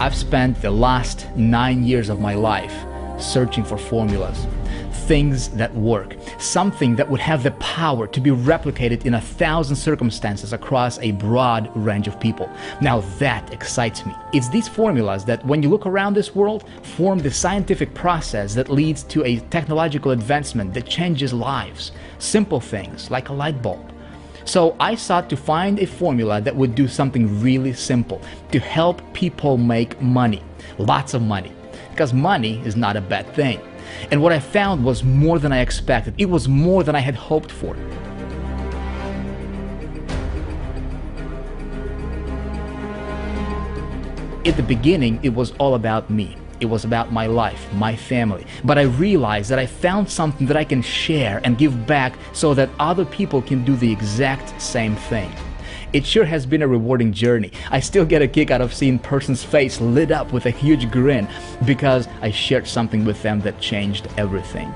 I've spent the last 9 years of my life searching for formulas, things that work, something that would have the power to be replicated in 1,000 circumstances across a broad range of people. Now that excites me. It's these formulas that, when you look around this world, form the scientific process that leads to a technological advancement that changes lives. Simple things like a light bulb. So I sought to find a formula that would do something really simple to help people make money, lots of money, because money is not a bad thing. And what I found was more than I expected. It was more than I had hoped for. At the beginning, it was all about me. It was about my life, my family. But I realized that I found something that I can share and give back so that other people can do the exact same thing. It sure has been a rewarding journey. I still get a kick out of seeing a person's face lit up with a huge grin because I shared something with them that changed everything.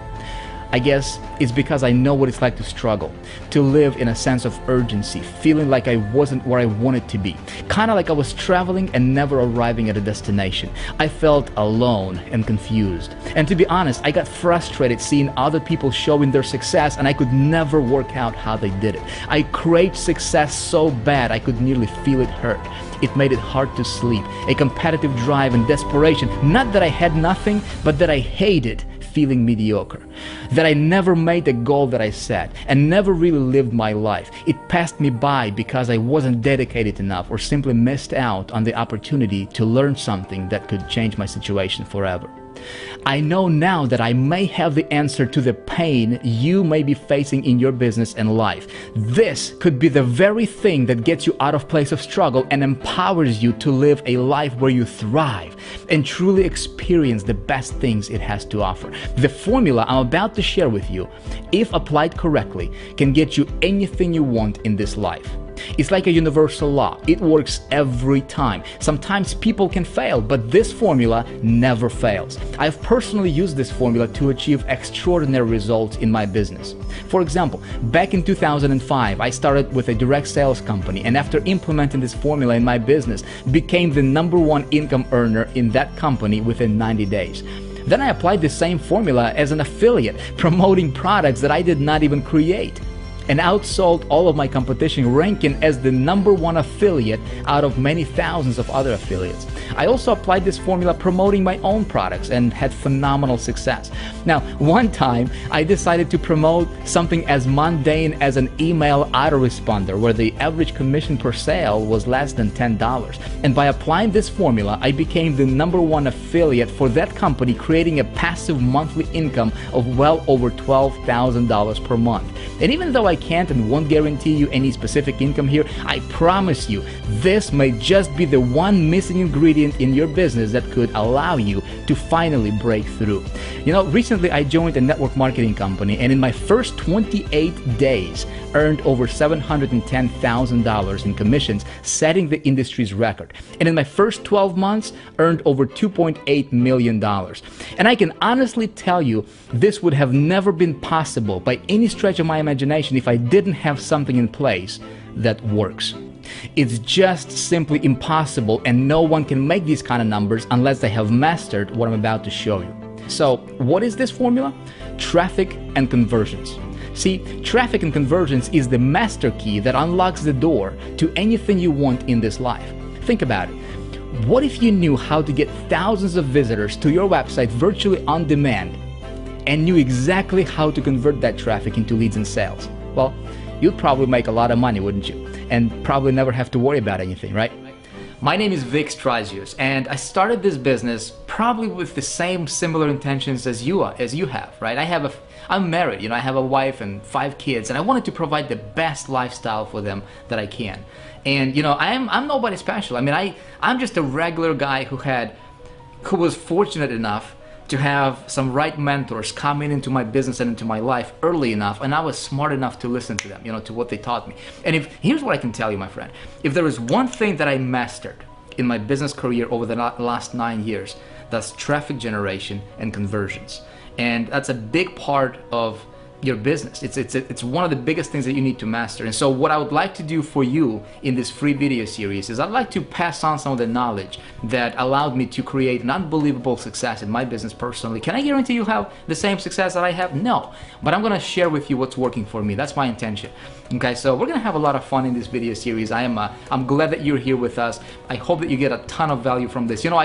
I guess it's because I know what it's like to struggle, to live in a sense of urgency, feeling like I wasn't where I wanted to be, kind of like I was traveling and never arriving at a destination. I felt alone and confused. And to be honest, I got frustrated seeing other people showing their success, and I could never work out how they did it. I craved success so bad I could nearly feel it hurt. It made it hard to sleep, a competitive drive and desperation, not that I had nothing, but that I hated feeling mediocre, that I never made the goal that I set and never really lived my life. It passed me by because I wasn't dedicated enough or simply missed out on the opportunity to learn something that could change my situation forever. I know now that I may have the answer to the pain you may be facing in your business and life. This could be the very thing that gets you out of place of struggle and empowers you to live a life where you thrive and truly experience the best things it has to offer. The formula I'm about to share with you, if applied correctly, can get you anything you want in this life. It's like a universal law. It works every time. Sometimes people can fail, but this formula never fails. I've personally used this formula to achieve extraordinary results in my business. For example, back in 2005, I started with a direct sales company, and after implementing this formula in my business, became the #1 income earner in that company within 90 days. Then I applied the same formula as an affiliate, promoting products that I did not even create, and outsold all of my competition, ranking as the #1 affiliate out of many thousands of other affiliates. I also applied this formula promoting my own products and had phenomenal success. Now, one time I decided to promote something as mundane as an email autoresponder where the average commission per sale was less than $10. And by applying this formula, I became the #1 affiliate for that company, creating a passive monthly income of well over $12,000 per month. And even though I can't and won't guarantee you any specific income here, I promise you this may just be the one missing ingredient in your business that could allow you to finally break through. You know, recently I joined a network marketing company, and in my first 28 days earned over $710,000 in commissions, setting the industry's record. And in my first 12 months earned over $2.8 million. And I can honestly tell you this would have never been possible by any stretch of my imagination if I didn't have something in place that works. It's just simply impossible, and no one can make these kind of numbers unless they have mastered what I'm about to show you. So, what is this formula? Traffic and conversions. See, traffic and conversions is the master key that unlocks the door to anything you want in this life. Think about it. What if you knew how to get thousands of visitors to your website virtually on demand and knew exactly how to convert that traffic into leads and sales? Well, you'd probably make a lot of money, wouldn't you? And probably never have to worry about anything, right? My name is Vic Strazius, and I started this business probably with the same similar intentions as you have, right? I'm married, I have a wife and 5 kids, and I wanted to provide the best lifestyle for them that I can. And I'm nobody special. I mean, I'm just a regular guy who was fortunate enough to have some right mentors come into my business and into my life early enough, and I was smart enough to listen to them, to what they taught me. And here's what I can tell you, my friend. If there is one thing that I mastered in my business career over the last 9 years, that's traffic generation and conversions. And that's a big part of your business. It's one of the biggest things that you need to master. And so what I would like to do for you in this free video series is I'd like to pass on some of the knowledge that allowed me to create an unbelievable success in my business personally. Can I guarantee you'll have the same success that I have? No. But I'm going to share with you what's working for me. That's my intention. Okay, so we're going to have a lot of fun in this video series. I'm glad that you're here with us. I hope that you get a ton of value from this. You know,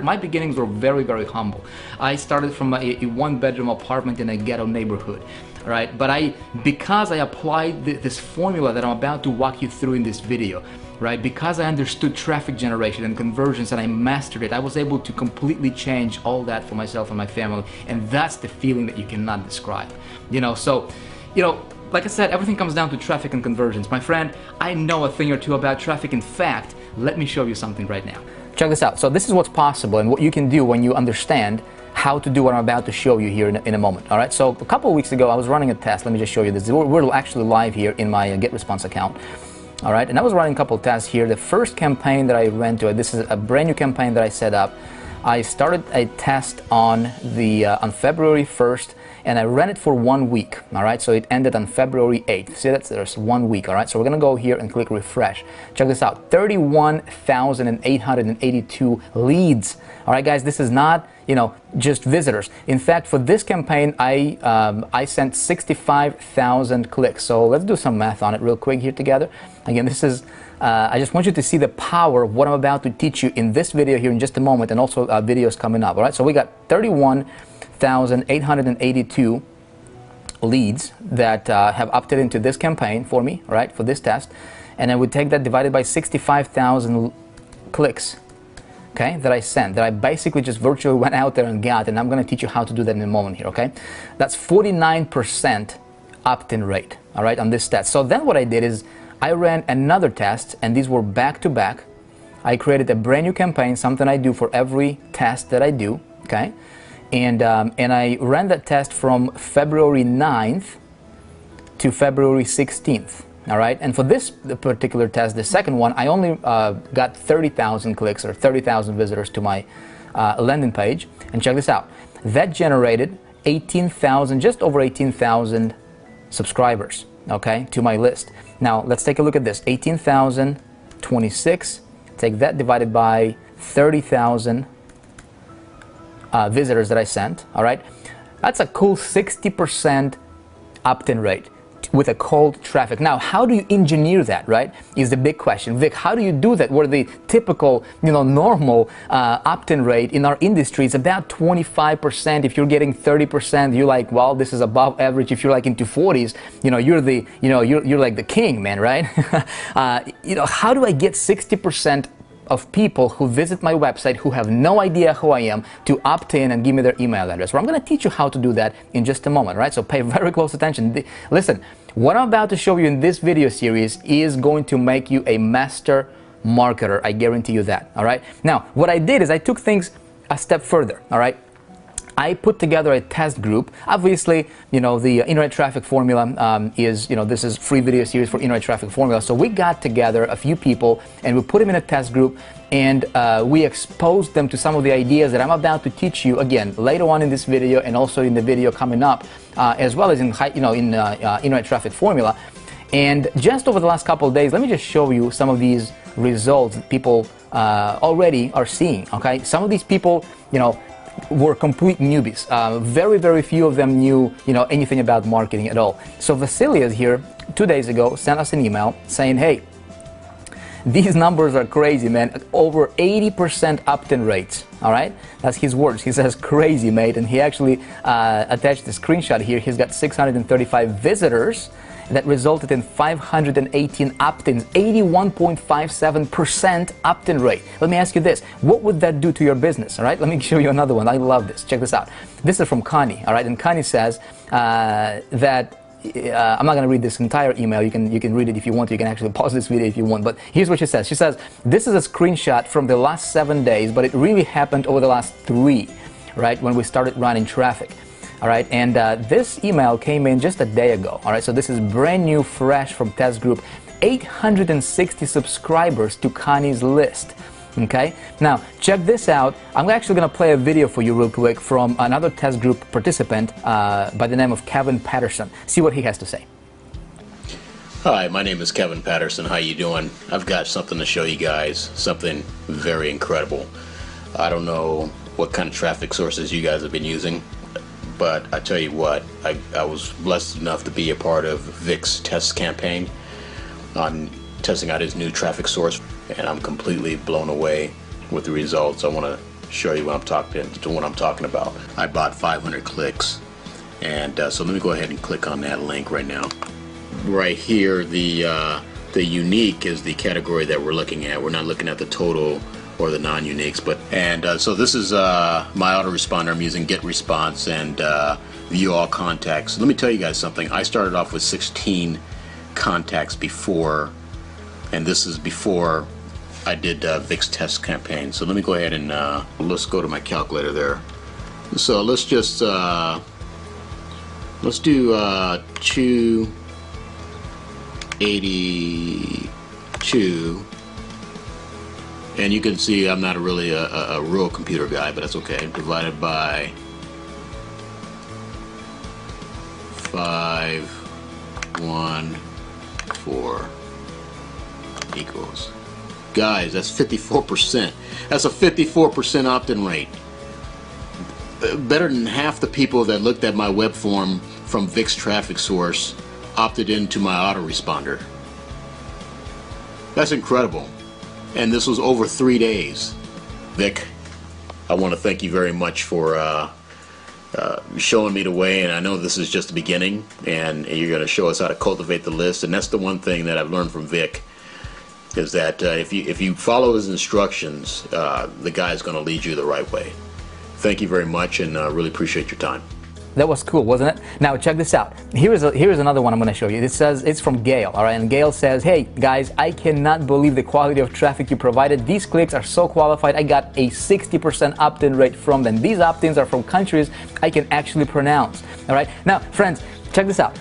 my beginnings were very, very humble. I started from a one-bedroom apartment in a ghetto neighborhood. Right, but because I applied this formula that I'm about to walk you through in this video, right, because I understood traffic generation and conversions and I mastered it, I was able to completely change all that for myself and my family, and that's the feeling that you cannot describe. You know, so, you know, like I said, everything comes down to traffic and conversions. My friend, I know a thing or two about traffic. In fact, let me show you something right now. Check this out. So this is what's possible and what you can do when you understand how to do what I'm about to show you here in a moment. All right, so a couple of weeks ago I was running a test. Let me just show you this. We're actually live here in my GetResponse account. All right, and I was running a couple of tests here. The first campaign that I ran to, this is a brand new campaign that I set up. I started a test on February 1st, and I ran it for 1 week. All right, so it ended on February 8th. See, there's 1 week. All right, so we're gonna go here and click refresh. Check this out: 31,882 leads. All right, guys, this is not, you know, just visitors. In fact, for this campaign, I sent 65,000 clicks. So let's do some math on it real quick here together. Again, this is I just want you to see the power of what I'm about to teach you in this video here in just a moment, and also videos coming up. All right, so we got 31,882 leads that have opted into this campaign for me, right, for this test, and I would take that divided by 65,000 clicks. Okay, that I sent, that I basically just virtually went out there and got, and I'm going to teach you how to do that in a moment here, okay? That's 49% opt-in rate, all right, on this test. So then what I did is I ran another test, and these were back-to-back. I created a brand new campaign, something I do for every test that I do, okay? And I ran that test from February 9th to February 16th. All right, and for this particular test, the second one, I only got 30,000 clicks or 30,000 visitors to my landing page. And check this out, that generated 18,000, just over 18,000 subscribers, okay, to my list. Now let's take a look at this: 18,026. Take that divided by 30,000 visitors that I sent. All right, that's a cool 60% opt-in rate with a cold traffic. Now, how do you engineer that, right, is the big question. Vic, how do you do that where the typical, you know, normal opt-in rate in our industry is about 25%? If you're getting 30%, you're like, well, this is above average. If you're like into 40s, you know, you're like the king, man, right? You know, how do I get 60% of people who visit my website who have no idea who I am to opt in and give me their email address? Well, I'm going to teach you how to do that in just a moment, right? So pay very close attention. Listen, what I'm about to show you in this video series is going to make you a master marketer. I guarantee you that, all right? Now, what I did is I took things a step further, all right? I put together a test group. Obviously, you know, the internet traffic formula is, you know, this is free video series for internet traffic formula. So we got together a few people and we put them in a test group, and we exposed them to some of the ideas that I'm about to teach you again later on in this video, and also in the video coming up, as well as in internet traffic formula. And just over the last couple of days, let me just show you some of these results that people already are seeing. Okay, some of these people, you know, were complete newbies. Very, very few of them knew, you know, anything about marketing at all. So Vasilias here 2 days ago sent us an email saying, hey, these numbers are crazy, man. Over 80% opt-in rates. All right, that's his words. He says, crazy, mate. And he actually attached the screenshot here. He's got 635 visitors that resulted in 518 opt-ins, 81.57% opt-in rate. Let me ask you this: what would that do to your business? All right, let me show you another one. I love this. Check this out. This is from Connie. All right, and Connie says that. I'm not going to read this entire email. You can read it if you want to. You can actually pause this video if you want. But here's what she says. She says, this is a screenshot from the last 7 days, but it really happened over the last 3, right, when we started running traffic. All right, and this email came in just a day ago. All right, so this is brand new, fresh from test group. 860 subscribers to Connie's list. Okay, now check this out. I'm actually going to play a video for you real quick from another test group participant by the name of Kevin Patterson. See what he has to say. Hi, my name is Kevin Patterson. How you doing? I've got something to show you guys, something very incredible. I don't know what kind of traffic sources you guys have been using, but I tell you what, I was blessed enough to be a part of Vic's test campaign on testing out his new traffic source, and I'm completely blown away with the results. I want to show you what I'm talking about. I bought 500 clicks, and so let me go ahead and click on that link right now. Right here, the unique is the category that we're looking at. We're not looking at the total or the non-uniques, so this is my autoresponder. I'm using Get Response and View All Contacts. Let me tell you guys something. I started off with 16 contacts before, and this is before I did Vic's test campaign. So let me go ahead and let's go to my calculator there. So let's just let's do 282, and you can see I'm not really a real computer guy, but that's okay. Divided by 514 equals, guys, that's 54%. That's a 54% opt-in rate. Better than half the people that looked at my web form from Vic's traffic source opted into my autoresponder. That's incredible. And this was over 3 days. Vic, I want to thank you very much for showing me the way, and I know this is just the beginning, and you're going to show us how to cultivate the list. And that's the one thing that I've learned from Vic, is that if you follow his instructions, the guy's going to lead you the right way. Thank you very much, and really appreciate your time. That was cool, wasn't it? Now check this out. Here's another one I'm going to show you. It says, it's from Gail, all right? And Gail says, hey guys, I cannot believe the quality of traffic you provided. These clicks are so qualified. I got a 60% opt-in rate from them. These opt-ins are from countries I can actually pronounce, all right? Now, friends, check this out.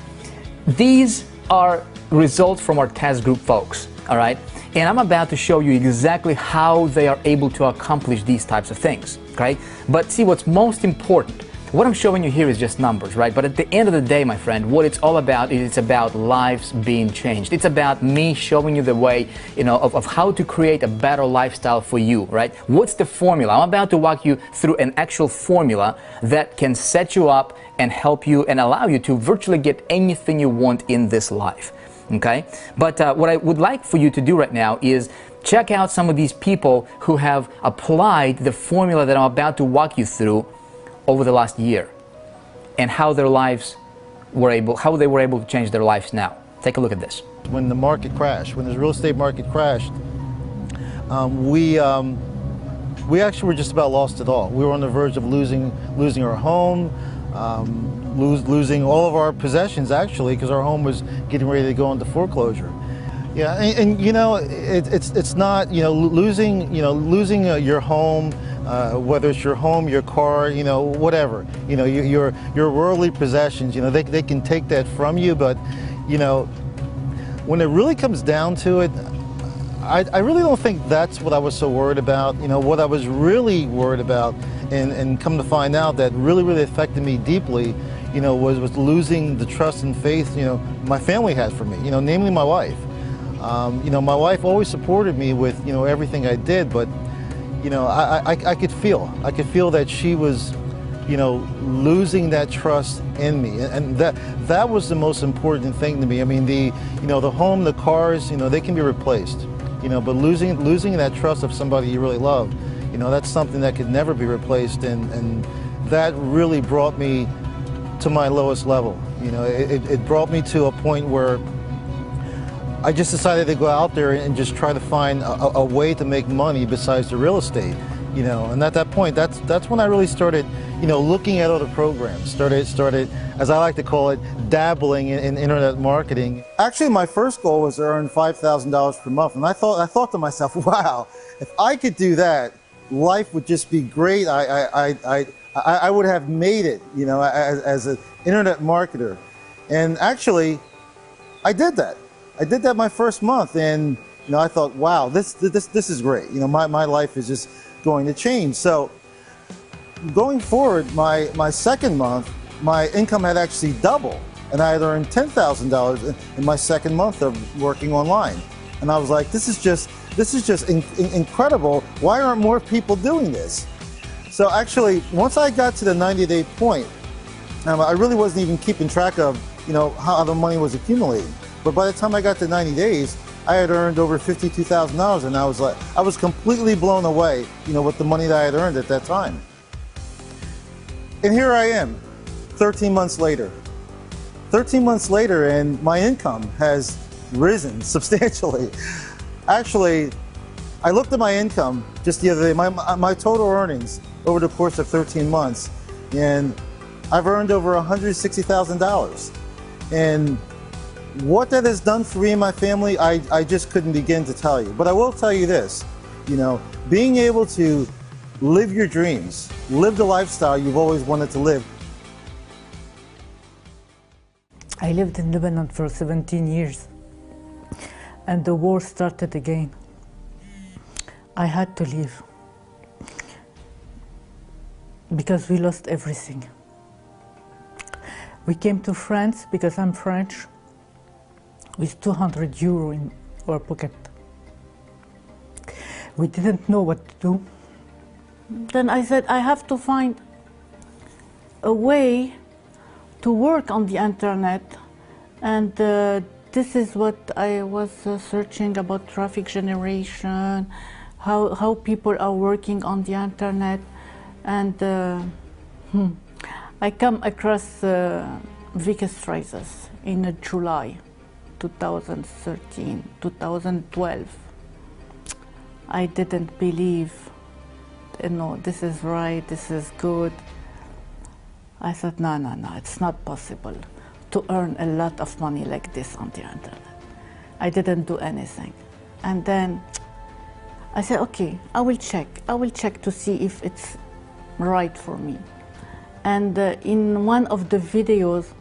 These are results from our test group folks, all right? And I'm about to show you exactly how they are able to accomplish these types of things, okay? But see, what's most important, what I'm showing you here is just numbers, right? But at the end of the day, my friend, what it's all about is it's about lives being changed. It's about me showing you the way, of how to create a better lifestyle for you, right? What's the formula? I'm about to walk you through an actual formula that can set you up and help you and allow you to virtually get anything you want in this life, okay? But what I would like for you to do right now is check out some of these people who have applied the formula that I'm about to walk you through over the last year, and how they were able to change their lives now. Take a look at this. When the market crashed, when the real estate market crashed, we actually were just about lost it all. We were on the verge of losing our home, losing all of our possessions actually, because our home was getting ready to go into foreclosure. Yeah, and it's not losing your home. Whether it's your home, your car, whatever, your worldly possessions, they can take that from you, but, when it really comes down to it, I really don't think that's what I was so worried about. What I was really worried about, and come to find out that really affected me deeply, was losing the trust and faith, my family had for me, namely my wife. My wife always supported me with, everything I did, but I could feel that she was, losing that trust in me, and that was the most important thing to me. I mean, the home, the cars, they can be replaced, but losing that trust of somebody you really love, that's something that could never be replaced, and that really brought me to my lowest level. It brought me to a point where I just decided to go out there and just try to find a way to make money besides the real estate, and at that point, that's when I really started, looking at other programs, started, as I like to call it, dabbling in internet marketing. Actually, my first goal was to earn $5,000 per month, and I thought to myself, wow, if I could do that, life would just be great. I would have made it, as an internet marketer, and actually, I did that. I did that my first month, and you know, I thought, wow, this is great. You know, my life is just going to change. So going forward, my second month, my income had actually doubled, and I had earned $10,000 in my second month of working online. And I was like, this is just incredible. Why aren't more people doing this? So actually, once I got to the 90-day point, I really wasn't even keeping track of, you know, how the money was accumulating. But by the time I got to 90 days, I had earned over $52,000, and I was completely blown away, you know, with the money that I had earned at that time. And here I am, 13 months later. 13 months later, and my income has risen substantially. Actually, I looked at my income just the other day, my total earnings over the course of 13 months, and I've earned over $160,000. And what that has done for me and my family, I just couldn't begin to tell you. But I will tell you this, you know, being able to live your dreams, live the lifestyle you've always wanted to live. I lived in Lebanon for 17 years, and the war started again. I had to leave because we lost everything. We came to France because I'm French, with 200 euro in our pocket. We didn't know what to do. Then I said, I have to find a way to work on the internet, and this is what I was searching about: traffic generation, how people are working on the internet, and I come across Vickers Phrases in July 2013, 2012. I didn't believe, you know, this is right, this is good. I said, no, it's not possible to earn a lot of money like this on the internet. I didn't do anything. And then I said, okay, I will check to see if it's right for me. And in one of the videos,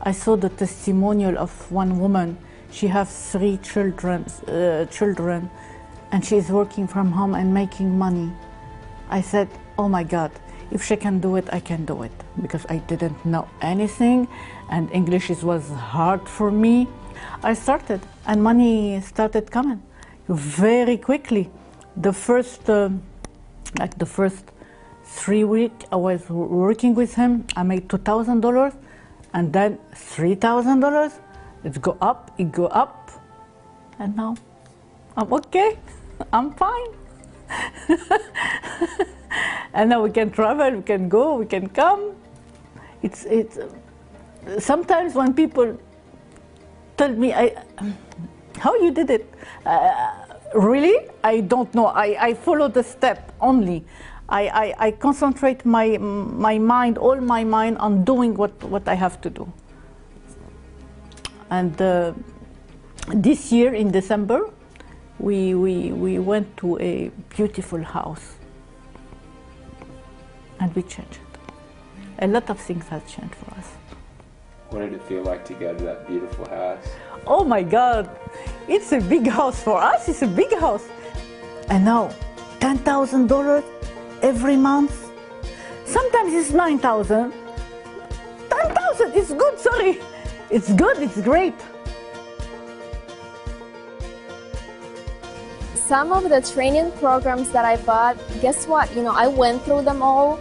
I saw the testimonial of one woman. She has 3 children, and she's working from home and making money. I said, oh my God, if she can do it, I can do it, because I didn't know anything, and English was hard for me. I started, and money started coming very quickly. The first 3 weeks I was working with him, I made $2,000, and then $3,000. It go up, and now I'm okay. I'm fine. And now we can travel, we can go, we can come. It's sometimes when people tell me, how you did it? Really? I don't know. I follow the step only. I concentrate my mind, all my mind, on doing what I have to do. And this year in December, we went to a beautiful house, and we changed it. A lot of things have changed for us. What did it feel like to go to that beautiful house? Oh my God, it's a big house for us. It's a big house. And now, $10,000 every month. Sometimes it's 9,000. 10,000. It's good. Sorry, it's good. It's great. Some of the training programs that I bought, guess what? You know, I went through them all,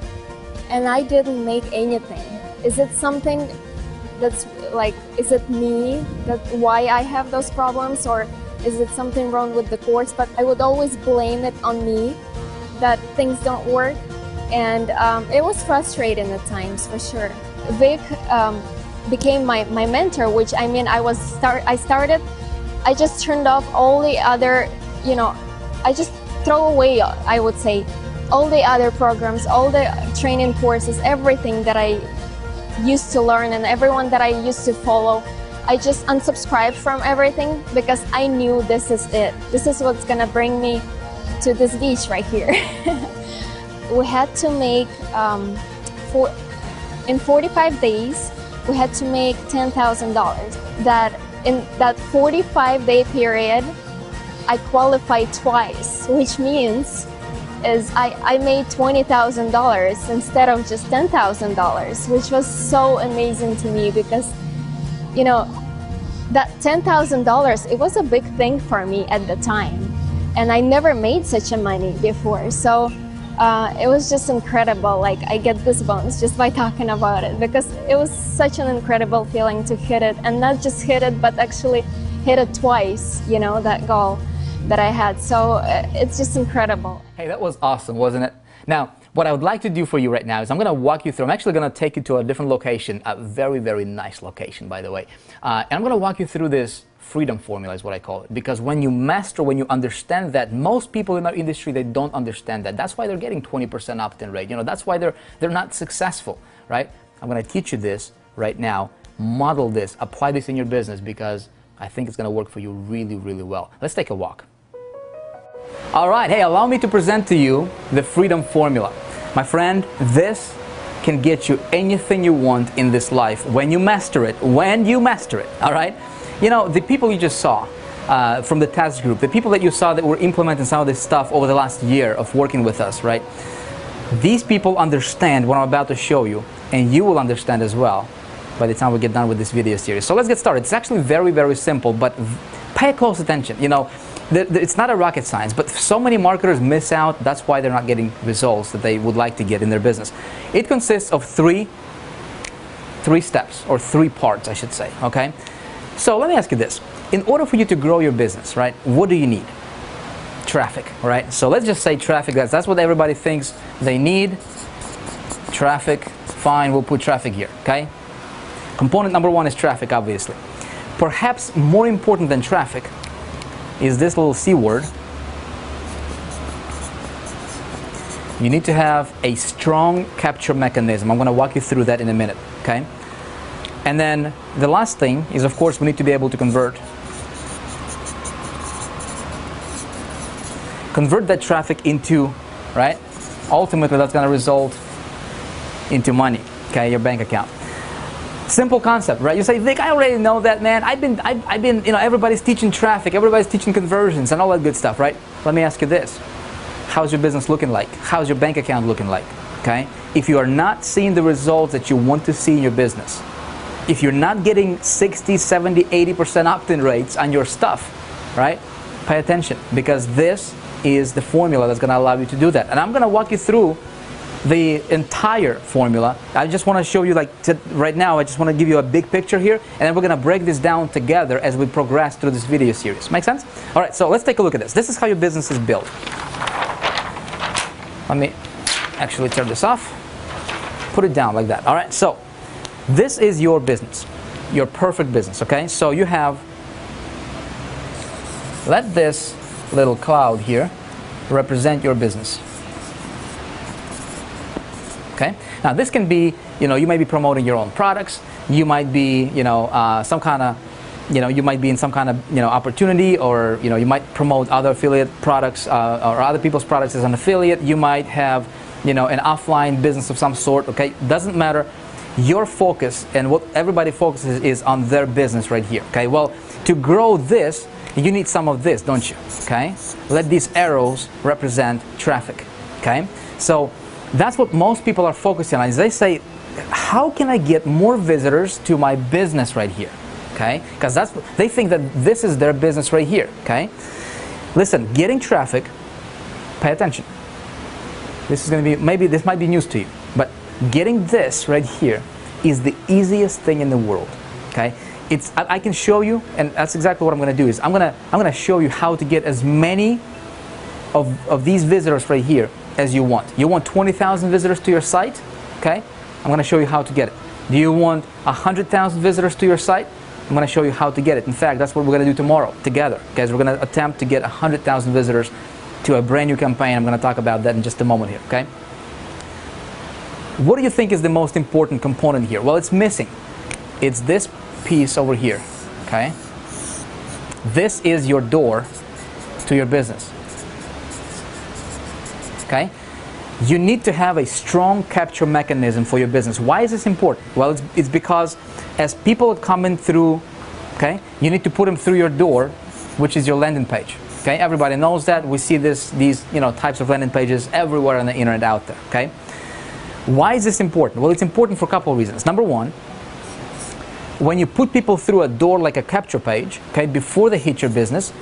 and I didn't make anything. Is it something that's like, is it me, that why I have those problems, or is it something wrong with the course? But I would always blame it on me, that things don't work, and it was frustrating at times, for sure. Vic became my mentor, which, I mean, I just turned off all the other, you know, I just throw away, I would say, all the other programs, all the training courses, everything that I used to learn and everyone that I used to follow. I just unsubscribed from everything because I knew this is it. This is what's gonna bring me to this beach right here. We had to make, in 45 days, we had to make $10,000. That in that 45-day period, I qualified twice, which means is I made $20,000 instead of just $10,000, which was so amazing to me because, you know, that $10,000, it was a big thing for me at the time. And I never made such a money before. So it was just incredible. Like, I get goosebumps just by talking about it because it was such an incredible feeling to hit it, and not just hit it, but actually hit it twice, you know, that goal that I had. So it's just incredible. Hey, that was awesome, wasn't it? Now, what I would like to do for you right now is I'm going to walk you through. I'm actually going to take you to a different location, a very, very nice location, by the way. And I'm going to walk you through this freedom formula is what I call it. Because when you master, when you understand that, most people in our industry, they don't understand that. That's why they're getting 20% opt-in rate. You know, that's why they're not successful, right? I'm going to teach you this right now. Model this, apply this in your business because I think it's going to work for you really, really well. Let's take a walk. All right, hey, allow me to present to you the freedom formula. My friend, this can get you anything you want in this life when you master it, all right? You know, the people you just saw from the task group, the people that you saw that were implementing some of this stuff over the last year of working with us, right? These people understand what I'm about to show you, and you will understand as well by the time we get done with this video series. So let's get started. It's actually very, very simple, but pay close attention. You know, it's not a rocket science, but so many marketers miss out. That's why they're not getting results that they would like to get in their business. It consists of three steps, or three parts, I should say, okay? So let me ask you this. In order for you to grow your business, right, what do you need? Traffic, right? So let's just say traffic. That's what everybody thinks they need. Traffic, fine, we'll put traffic here, okay? Component number one is traffic, obviously. Perhaps more important than traffic is this little C word. You need to have a strong capture mechanism. I'm going to walk you through that in a minute, okay? And then the last thing is, of course, we need to be able to convert that traffic into, right? Ultimately, that's going to result into money, okay, your bank account. Simple concept, right? You say, Vic, I already know that, man. I've been, you know, everybody's teaching traffic, everybody's teaching conversions and all that good stuff, right? Let me ask you this. How's your business looking like? How's your bank account looking like, okay? If you are not seeing the results that you want to see in your business, if you're not getting 60, 70, 80% opt-in rates on your stuff, right? Pay attention, because this is the formula that's going to allow you to do that. And I'm going to walk you through the entire formula. I just want to show you, like, right now, I just want to give you a big picture here, and then we're going to break this down together as we progress through this video series. Make sense? All right, so let's take a look at this. This is how your business is built. Let me actually turn this off. Put it down like that. All right, so this is your business, your perfect business, okay? So you have, let this little cloud here represent your business. Okay? Now this can be, you know, you might be promoting your own products, you might be, you know, some kind of, you know, you might be in some kind of, you know, opportunity, or, you know, you might promote other affiliate products or other people's products as an affiliate. You might have, you know, an offline business of some sort, okay? Doesn't matter. Your focus and what everybody focuses is on their business right here, okay? Well, to grow this, you need some of this, don't you, okay? Let these arrows represent traffic, okay? So that's what most people are focusing on. Is they say, how can I get more visitors to my business right here, okay? Because that's, they think that this is their business right here, okay? Listen, getting traffic, pay attention. This is going to be, maybe this might be news to you, but getting this right here is the easiest thing in the world, okay? It's, I can show you, and that's exactly what I'm going to do, is I'm going to show you how to get as many of these visitors right here as you want. You want 20,000 visitors to your site, okay? I'm going to show you how to get it. Do you want 100,000 visitors to your site? I'm going to show you how to get it. In fact, that's what we're going to do tomorrow together, guys. We're going to attempt to get 100,000 visitors to a brand new campaign. I'm going to talk about that in just a moment here, okay? What do you think is the most important component here? Well, it's missing. It's this piece over here, okay? This is your door to your business, okay? You need to have a strong capture mechanism for your business. Why is this important? Well, it's because as people are coming through, okay, you need to put them through your door, which is your landing page. Okay? Okay, everybody knows that. We see these types of landing pages everywhere on the internet out there. Okay, why is this important? Well, it's important for a couple of reasons. Number one, when you put people through a door like a capture page, okay, before they hit your business,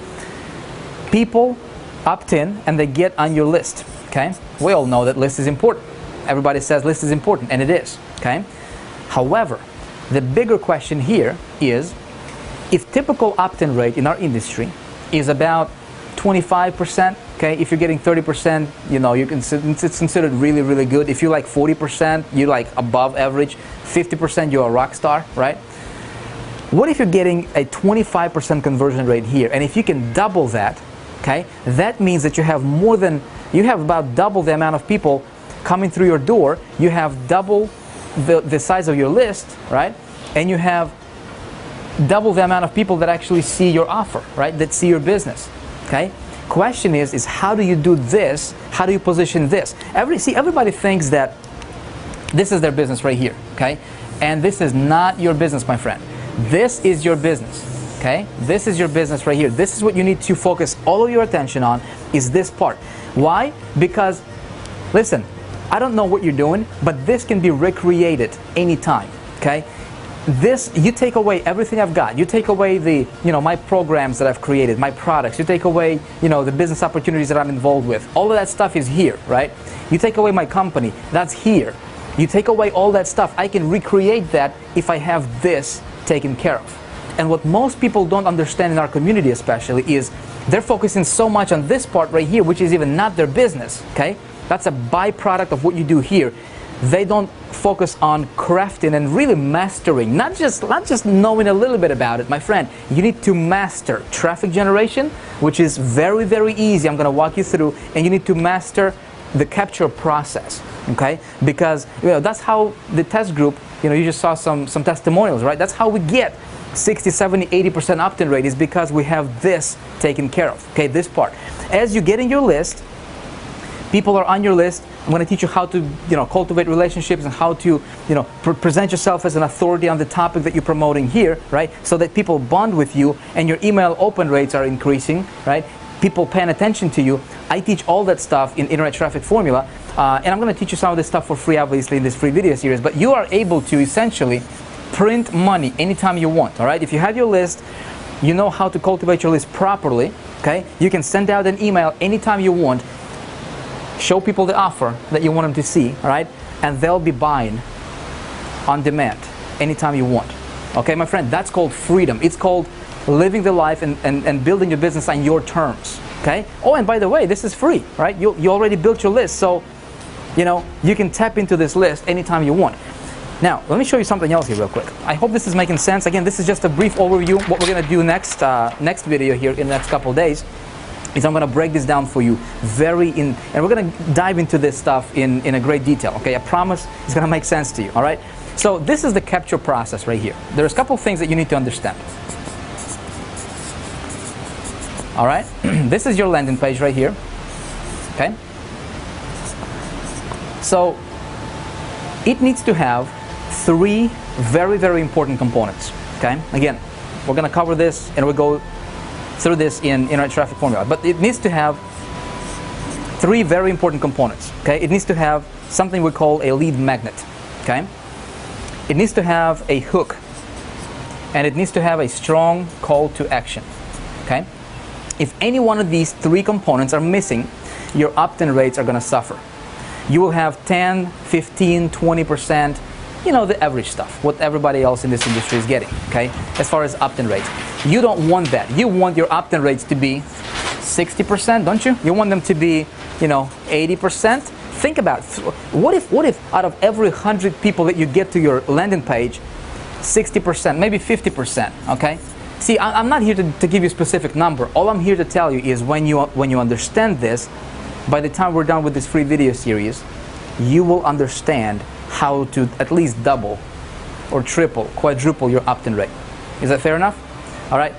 people opt in and they get on your list. Okay, we all know that list is important. Everybody says list is important, and it is. Okay, however, the bigger question here is, if typical opt-in rate in our industry is about 25%, okay, if you're getting 30%, it's considered really, really good. If you're like 40%, you're like above average. 50%, you're a rock star, right? What if you're getting a 25% conversion rate here? And if you can double that, okay, that means that you have about double the amount of people coming through your door. You have double the size of your list, right? And you have double the amount of people that actually see your offer, right? That see your business, okay? Question is how do you do this? How do you position this? Everybody thinks that this is their business right here, okay? And this is not your business, my friend. This is your business, okay? This is your business right here. This is what you need to focus all of your attention on, is this part. Why? Because, listen, I don't know what you're doing, but this can be recreated anytime, okay? You take away everything I've got. You take away my programs that I've created, my products. You take away, the business opportunities that I'm involved with. All of that stuff is here, right? You take away my company, that's here. You take away all that stuff, I can recreate that if I have this taken care of. And what most people don't understand in our community especially is they're focusing so much on this part right here, which is even not their business, okay? That's a byproduct of what you do here. They don't focus on crafting and really mastering, not just knowing a little bit about it, my friend. You need to master traffic generation, which is very, very easy. I'm going to walk you through, and you need to master the capture process, okay? Because that's how the test group, you just saw some testimonials, right? That's how we get 60, 70, 80% opt-in rate, is because we have this taken care of, okay? This part. As you get in your list, people are on your list. I'm going to teach you how to, cultivate relationships and how to, present yourself as an authority on the topic that you're promoting here, right? So that people bond with you and your email open rates are increasing, right? People paying attention to you. I teach all that stuff in Internet Traffic Formula, and I'm going to teach you some of this stuff for free, obviously, in this free video series. But you are able to essentially print money anytime you want, all right? If you have your list, you know how to cultivate your list properly, okay? You can send out an email anytime you want. Show people the offer that you want them to see, all right? And they'll be buying on demand anytime you want. Okay, my friend, that's called freedom. It's called living the life and building your business on your terms, okay? Oh, and by the way, this is free, right? You already built your list, so, you can tap into this list anytime you want. Now, let me show you something else here real quick. I hope this is making sense. Again, this is just a brief overview. What we're going to do next video here in the next couple of days is I'm going to break this down for you and we're going to dive into this stuff in a great detail, okay? I promise it's going to make sense to you, all right? So this is the capture process right here. There's a couple of things that you need to understand. All right? This is your landing page right here, okay? So it needs to have 3 very, very important components, okay? Again, we're going to cover this and we'll go through this in Internet Traffic Formula, but it needs to have 3 very important components, okay? It needs to have something we call a lead magnet, okay? It needs to have a hook, and it needs to have a strong call to action, okay? If any one of these 3 components are missing, your opt-in rates are going to suffer. You will have 10, 15, 20%, the average stuff, what everybody else in this industry is getting, okay, as far as opt-in rates. You don't want that. You want your opt-in rates to be 60%, don't you? You want them to be, 80%. Think about it. What if out of every 100 people that you get to your landing page, 60%, maybe 50%, okay? See, I'm not here to give you a specific number. All I'm here to tell you is when you understand this, by the time we're done with this free video series, you will understand how to at least double or triple, quadruple your opt-in rate. Is that fair enough? All right.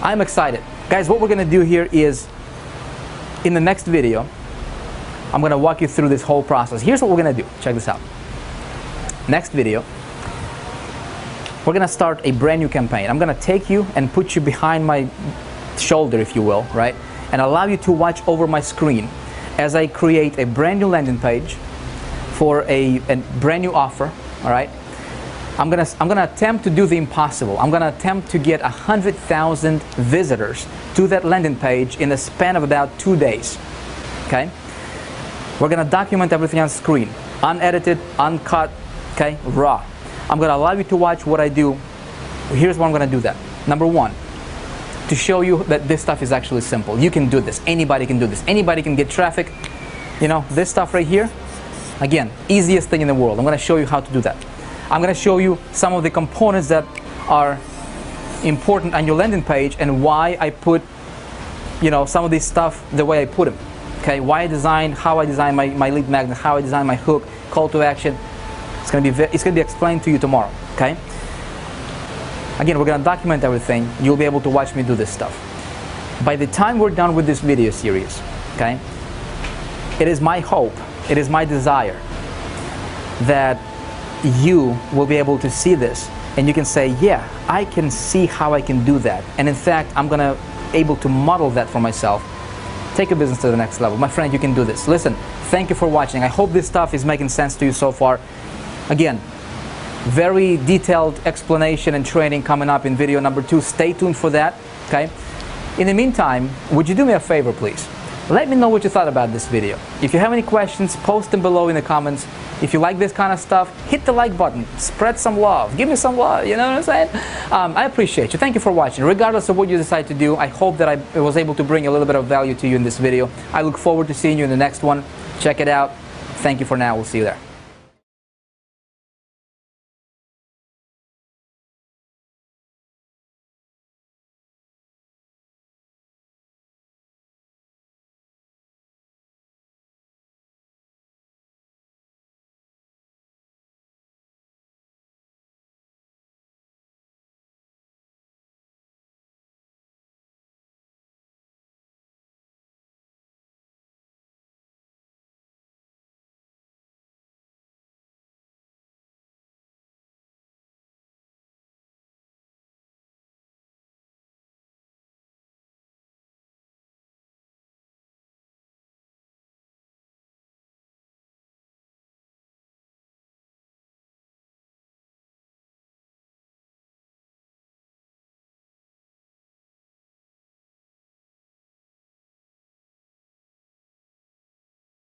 I'm excited. Guys, what we're going to do here is, in the next video, I'm going to walk you through this whole process. Here's what we're going to do. Check this out. Next video, we're going to start a brand new campaign. I'm going to take you and put you behind my shoulder, if you will, right? and allow you to watch over my screen as I create a brand new landing page for a brand new offer. All right, I'm gonna attempt to do the impossible. I'm gonna attempt to get 100,000 visitors to that landing page in a span of about 2 days. Okay, we're gonna document everything on screen, unedited, uncut, okay, raw. I'm gonna allow you to watch what I do. Here's what I'm gonna do that. Number one, to show you that this stuff is actually simple. You can do this. Anybody can do this. Anybody can get traffic. You know, this stuff right here, again, easiest thing in the world. I'm going to show you how to do that. I'm going to show you some of the components that are important on your landing page and why I put, you know, some of this stuff the way I put them. Okay, why I design, how I design my lead magnet, how I design my hook, call to action. It's going to be explained to you tomorrow. Okay. Again, we're going to document everything. You'll be able to watch me do this stuff. By the time we're done with this video series, okay, it is my hope, it is my desire that you will be able to see this and you can say, yeah, I can see how I can do that. And in fact, I'm going to able to model that for myself. Take your business to the next level. My friend, you can do this. Listen, thank you for watching. I hope this stuff is making sense to you so far. Again, very detailed explanation and training coming up in video number 2. Stay tuned for that, okay? In the meantime, would you do me a favor, please? Let me know what you thought about this video. If you have any questions, post them below in the comments. If you like this kind of stuff, hit the like button. Spread some love. Give me some love, you know what I'm saying? I appreciate you. Thank you for watching. Regardless of what you decide to do, I hope that I was able to bring a little bit of value to you in this video. I look forward to seeing you in the next one. Check it out. Thank you for now. We'll see you there.